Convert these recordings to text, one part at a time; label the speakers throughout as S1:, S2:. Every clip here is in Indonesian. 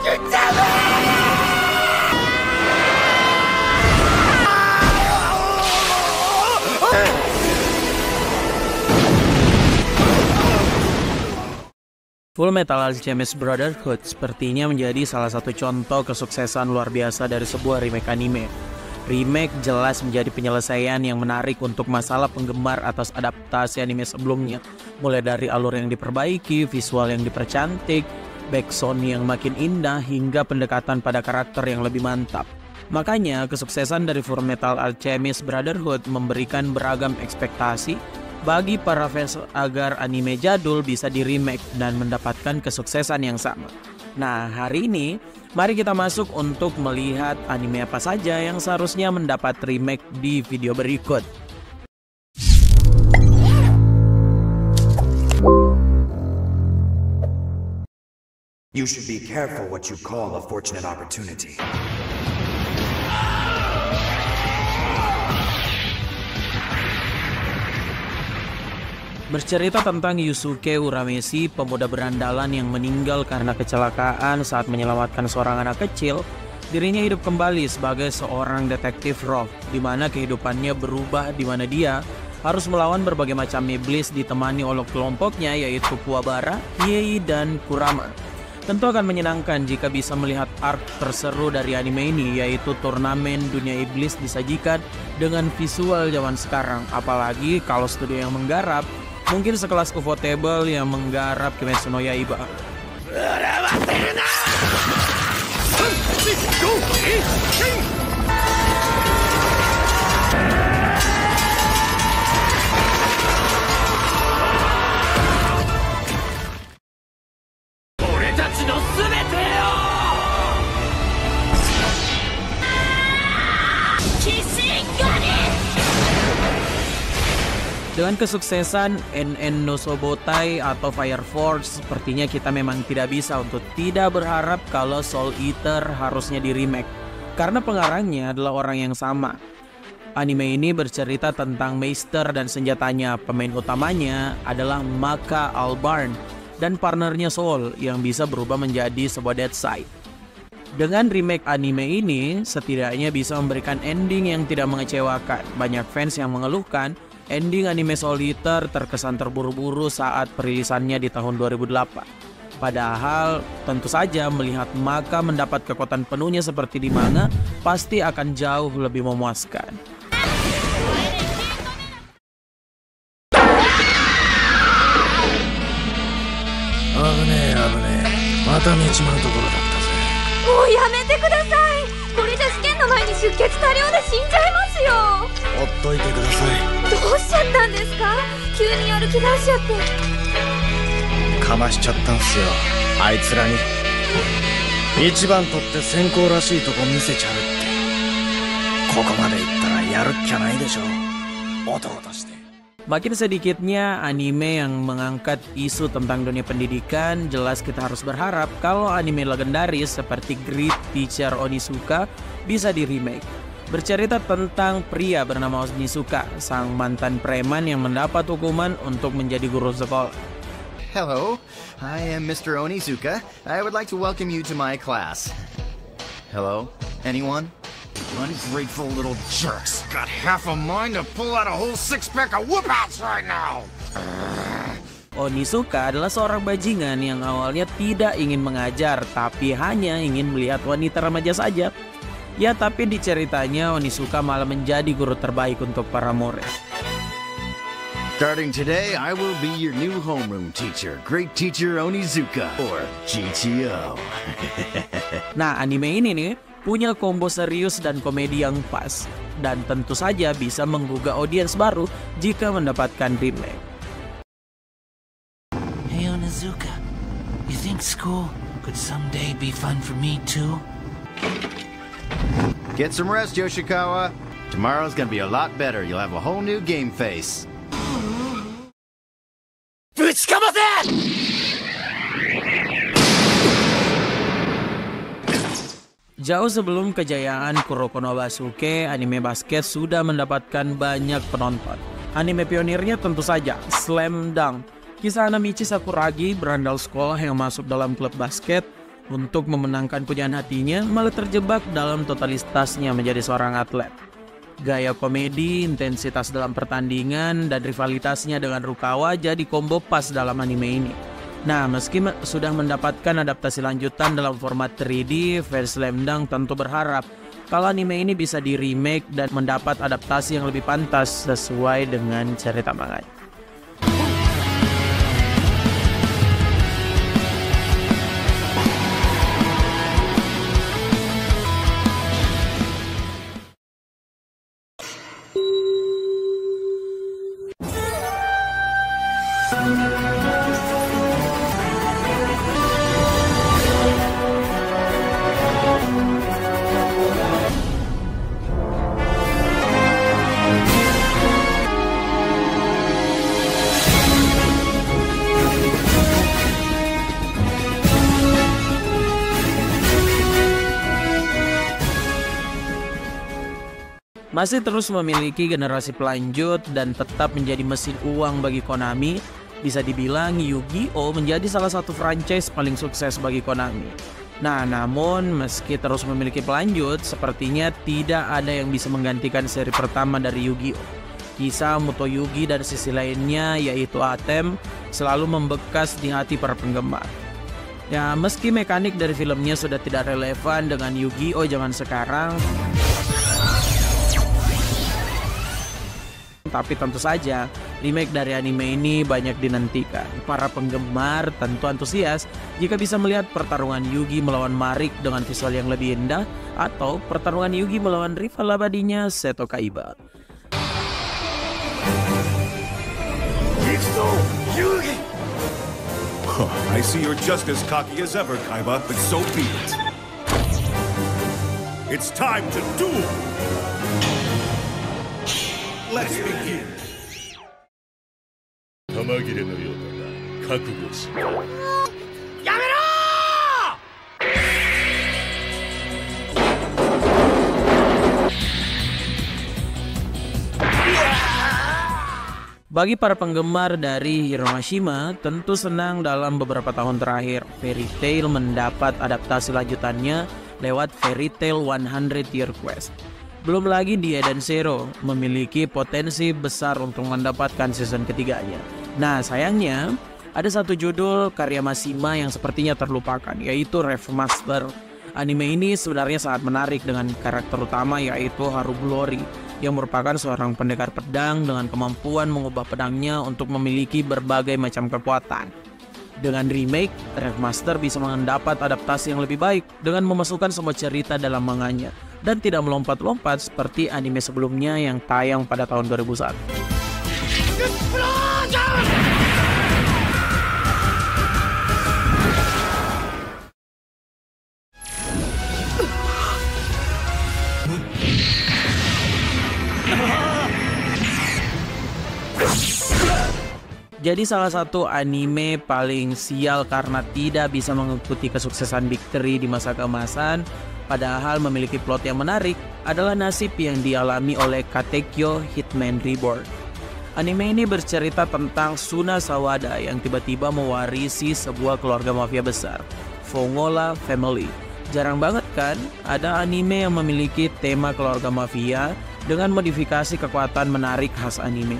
S1: Fullmetal Alchemist Brotherhood sepertinya menjadi salah satu contoh kesuksesan luar biasa dari sebuah remake anime. Remake jelas menjadi penyelesaian yang menarik untuk masalah penggemar atas adaptasi anime sebelumnya. Mulai dari alur yang diperbaiki, visual yang dipercantik, backsound yang makin indah, hingga pendekatan pada karakter yang lebih mantap. Makanya kesuksesan dari Fullmetal Alchemist Brotherhood memberikan beragam ekspektasi bagi para fans agar anime jadul bisa di-remake dan mendapatkan kesuksesan yang sama. Nah, hari ini mari kita masuk untuk melihat anime apa saja yang seharusnya mendapat remake di video berikut.
S2: You should be careful what you call a fortunate opportunity.
S1: Bercerita tentang Yusuke Urameshi, pemuda berandalan yang meninggal karena kecelakaan saat menyelamatkan seorang anak kecil. Dirinya hidup kembali sebagai seorang detektif roh, di mana kehidupannya berubah, di mana dia harus melawan berbagai macam iblis ditemani oleh kelompoknya yaitu Kuwabara, Hiei, dan Kurama. Tentu akan menyenangkan jika bisa melihat arc terseru dari anime ini, yaitu turnamen dunia iblis disajikan dengan visual zaman sekarang. Apalagi kalau studio yang menggarap mungkin sekelas Ufotable yang menggarap Kimetsu no Yaiba. Dengan kesuksesan NN no Sobotai atau Fire Force, sepertinya kita memang tidak bisa untuk tidak berharap kalau Soul Eater harusnya di remake, karena pengarangnya adalah orang yang sama. Anime ini bercerita tentang Meister dan senjatanya. Pemain utamanya adalah Maka Albarn dan partnernya Soul yang bisa berubah menjadi sebuah Dead Side. Dengan remake anime ini, setidaknya bisa memberikan ending yang tidak mengecewakan. Banyak fans yang mengeluhkan ending anime Soul Eater terkesan terburu-buru saat perilisannya di tahun 2008. Padahal tentu saja melihat Maka mendapat kekuatan penuhnya seperti di manga pasti akan jauh lebih memuaskan. Makin sedikitnya anime yang mengangkat isu tentang dunia pendidikan, jelas kita harus berharap kalau anime legendaris seperti Great Teacher Onizuka bisa di-remake. Bercerita tentang pria bernama Onizuka, sang mantan preman yang mendapat hukuman untuk menjadi guru sekolah.
S3: Hello, I am Mr. Onizuka. I would like to welcome you to my class. Hello, anyone?
S4: Ungrateful little jerks. Got half a mind to pull out a whole six-pack of whoop-outs right now.
S1: Onizuka adalah seorang bajingan yang awalnya tidak ingin mengajar, tapi hanya ingin melihat wanita remaja saja. Ya, tapi di ceritanya Onizuka malah menjadi guru terbaik untuk para murid.
S3: Starting today, I will be your new homeroom teacher, Great Teacher Onizuka, or GTO.
S1: Nah, anime ini nih punya kombo serius dan komedi yang pas, dan tentu saja bisa menggugah audiens baru jika mendapatkan remake.
S5: Hey Onizuka, you think school could someday be fun for me too?
S3: Get some rest, Yoshikawa. Tomorrow's gonna be a lot better. You'll have a whole new game face.
S1: Jauh sebelum kejayaan Kuroko no Basuke, anime basket sudah mendapatkan banyak penonton. Anime pionirnya tentu saja Slam Dunk. Kisah Hanamichi Sakuragi, berandal sekolah yang masuk dalam klub basket, Untuk memenangkan pujaan hatinya, malah terjebak dalam totalitasnya menjadi seorang atlet. Gaya komedi, intensitas dalam pertandingan, dan rivalitasnya dengan Rukawa jadi combo pas dalam anime ini. Nah, meski sudah mendapatkan adaptasi lanjutan dalam format 3D, fans Slam Dunk tentu berharap kalau anime ini bisa di-remake dan mendapat adaptasi yang lebih pantas sesuai dengan cerita manganya. Masih terus memiliki generasi pelanjut dan tetap menjadi mesin uang bagi Konami, bisa dibilang Yu-Gi-Oh menjadi salah satu franchise paling sukses bagi Konami. Nah, namun meski terus memiliki pelanjut, sepertinya tidak ada yang bisa menggantikan seri pertama dari Yu-Gi-Oh. Kisah Muto Yugi dari sisi lainnya, yaitu Atem, selalu membekas di hati para penggemar. Ya, meski mekanik dari filmnya sudah tidak relevan dengan Yu-Gi-Oh zaman sekarang, tapi tentu saja remake dari anime ini banyak dinantikan. Para penggemar tentu antusias jika bisa melihat pertarungan Yugi melawan Marik dengan visual yang lebih indah, atau pertarungan Yugi melawan rival abadinya Seto Kaiba.
S6: Yugi! I see you're just as cocky as ever, Kaiba, but so be it. It's time to duel! Let's begin. 玉切れのようだな。覚悟しろ。やめろ
S1: ！Bagi para penggemar dari Hiro Mashima, tentu senang dalam beberapa tahun terakhir Fairy Tail mendapat adaptasi lanjutannya lewat Fairy Tail 100 Year Quest. Belum lagi Dia dan Zero memiliki potensi besar untuk mendapatkan season ketiganya. Nah, sayangnya ada satu judul karya Mashima yang sepertinya terlupakan, yaitu Remaster. Anime ini sebenarnya sangat menarik dengan karakter utama yaitu Haru Glory, yang merupakan seorang pendekar pedang dengan kemampuan mengubah pedangnya untuk memiliki berbagai macam kekuatan. Dengan remake, Remaster bisa mendapat adaptasi yang lebih baik dengan memasukkan semua cerita dalam manganya dan tidak melompat-lompat seperti anime sebelumnya yang tayang pada tahun 2001. Jadi salah satu anime paling sial karena tidak bisa mengikuti kesuksesan Big 3 di masa keemasan, padahal memiliki plot yang menarik, adalah nasib yang dialami oleh Katekyo Hitman Reborn. Anime ini bercerita tentang Suna Sawada yang tiba-tiba mewarisi sebuah keluarga mafia besar, Fongola Family. Jarang banget kan ada anime yang memiliki tema keluarga mafia dengan modifikasi kekuatan menarik khas anime.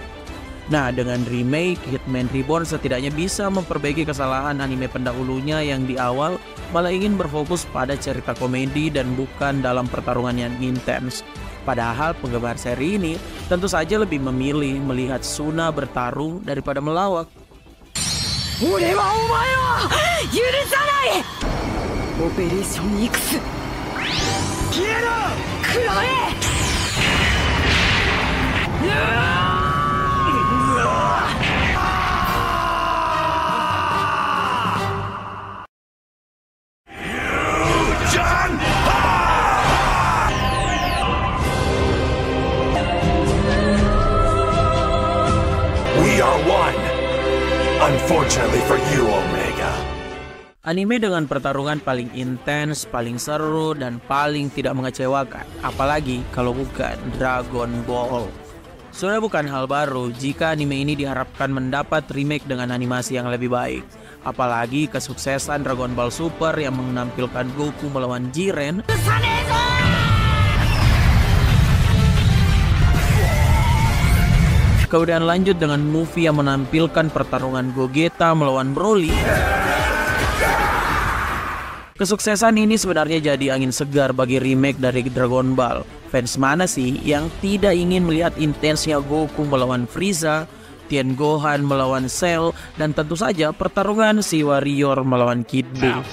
S1: Nah, dengan remake, Hitman Reborn setidaknya bisa memperbaiki kesalahan anime pendahulunya yang di awal malah ingin berfokus pada cerita komedi dan bukan dalam pertarungan yang intens. Padahal penggemar seri ini tentu saja lebih memilih melihat Suna bertarung daripada melawak. Operation X.
S6: We are one. Unfortunately for you, Omega.
S1: Anime dengan pertarungan paling intens, paling seru, dan paling tidak mengecewakan. Apalagi kalau bukan Dragon Ball. Sudah bukan hal baru jika anime ini diharapkan mendapat remake dengan animasi yang lebih baik. Apalagi kesuksesan Dragon Ball Super yang menampilkan Goku melawan Jiren. Kemudian lanjut dengan movie yang menampilkan pertarungan Gogeta melawan Broly. Kesuksesan ini sebenarnya jadi angin segar bagi remake dari Dragon Ball. Fans mana sih yang tidak ingin melihat intensnya Goku melawan Frieza, Tien Gohan melawan Cell, dan tentu saja pertarungan si Warrior melawan Kid Buu.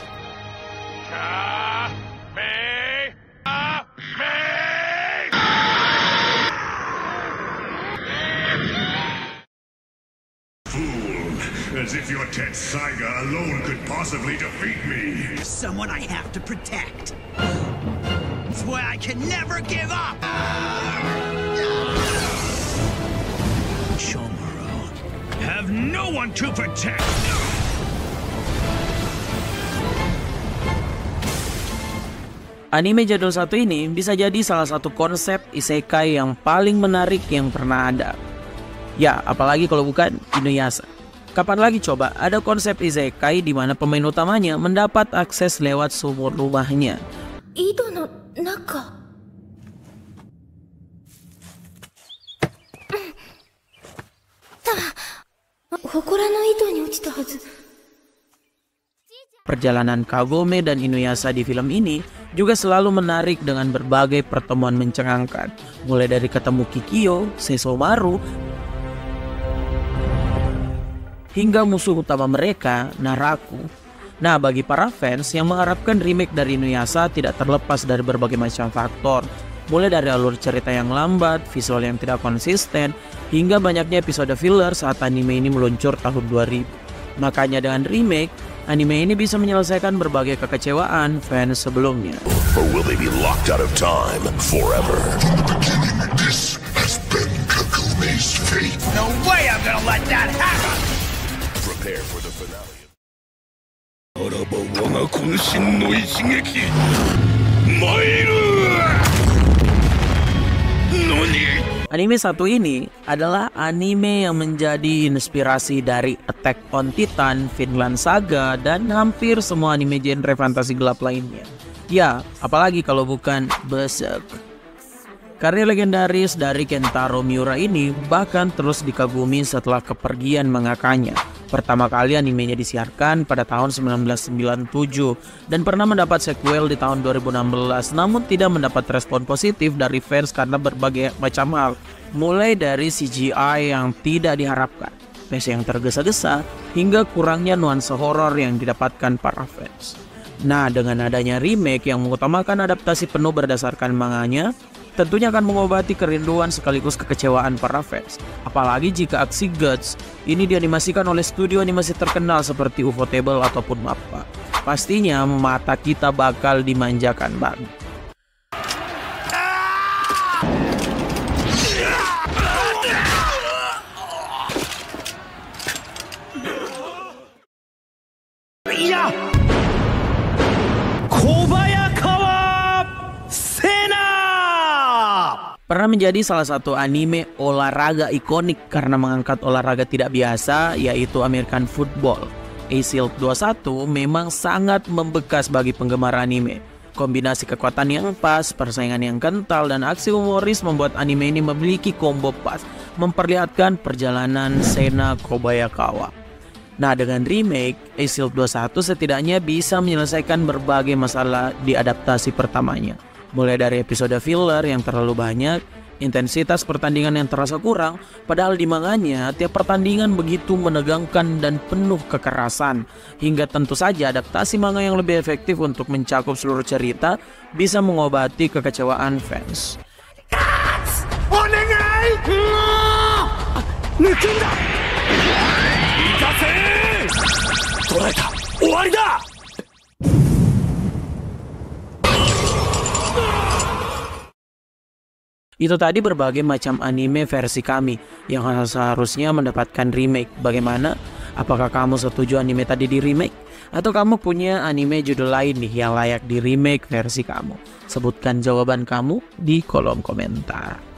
S6: As if your Tet Saiga alone could possibly defeat me.
S7: Someone I have to protect. That's why I can never give up. Shomuro,
S6: Have no one to protect.
S1: Anime jadul satu ini bisa jadi salah satu konsep isekai yang paling menarik yang pernah ada. Ya, apalagi kalau bukan Inuyasha. Kapan lagi coba ada konsep isekai di mana pemain utamanya mendapat akses lewat sumur rumahnya.
S8: Ido no naka. Hokora no ido ni uchita hazu.
S1: Perjalanan Kagome dan Inuyasha di film ini juga selalu menarik dengan berbagai pertemuan mencengangkan, mulai dari ketemu Kikyo, Sesomaru, hingga musuh utama mereka, Naraku. Nah, bagi para fans yang mengharapkan remake dari Inuyasha tidak terlepas dari berbagai macam faktor, mulai dari alur cerita yang lambat, visual yang tidak konsisten, hingga banyaknya episode filler saat anime ini meluncur tahun 2000. Makanya dengan remake, anime ini bisa menyelesaikan berbagai kekecewaan fans sebelumnya.
S6: Or will they be locked out of time forever?
S9: This has been Kagume's fate.
S7: no way I'm gonna let that happen.
S6: Prepare for the finale.
S1: Anime satu ini adalah anime yang menjadi inspirasi dari Attack on Titan, Vinland Saga, dan hampir semua anime genre fantasi gelap lainnya. Ya, apalagi kalau bukan Berserk. Karya legendaris dari Kentaro Miura ini bahkan terus dikagumi setelah kepergian mangakanya. Pertama kali animenya disiarkan pada tahun 1997 dan pernah mendapat sequel di tahun 2016, namun tidak mendapat respon positif dari fans karena berbagai macam hal, mulai dari CGI yang tidak diharapkan, pace yang tergesa-gesa, hingga kurangnya nuansa horor yang didapatkan para fans. Nah, dengan adanya remake yang mengutamakan adaptasi penuh berdasarkan manganya, tentunya akan mengobati kerinduan sekaligus kekecewaan para fans. Apalagi jika aksi Guts ini dianimasikan oleh studio animasi terkenal seperti Ufotable ataupun MAPPA. Pastinya mata kita bakal dimanjakan banget. Pernah menjadi salah satu anime olahraga ikonik karena mengangkat olahraga tidak biasa, yaitu American Football. A-Shield 21 memang sangat membekas bagi penggemar anime. Kombinasi kekuatan yang pas, persaingan yang kental, dan aksi humoris membuat anime ini memiliki combo pas, memperlihatkan perjalanan Sena Kobayakawa. Nah, dengan remake, A-Shield 21 setidaknya bisa menyelesaikan berbagai masalah di adaptasi pertamanya. Mulai dari episode filler yang terlalu banyak, intensitas pertandingan yang terasa kurang, padahal di manganya tiap pertandingan begitu menegangkan dan penuh kekerasan. Hingga tentu saja adaptasi manga yang lebih efektif untuk mencakup seluruh cerita bisa mengobati kekecewaan fans. Itu tadi berbagai macam anime versi kami yang seharusnya mendapatkan remake. Bagaimana? Apakah kamu setuju anime tadi di remake? Atau kamu punya anime judul lain nih yang layak di remake versi kamu? Sebutkan jawaban kamu di kolom komentar.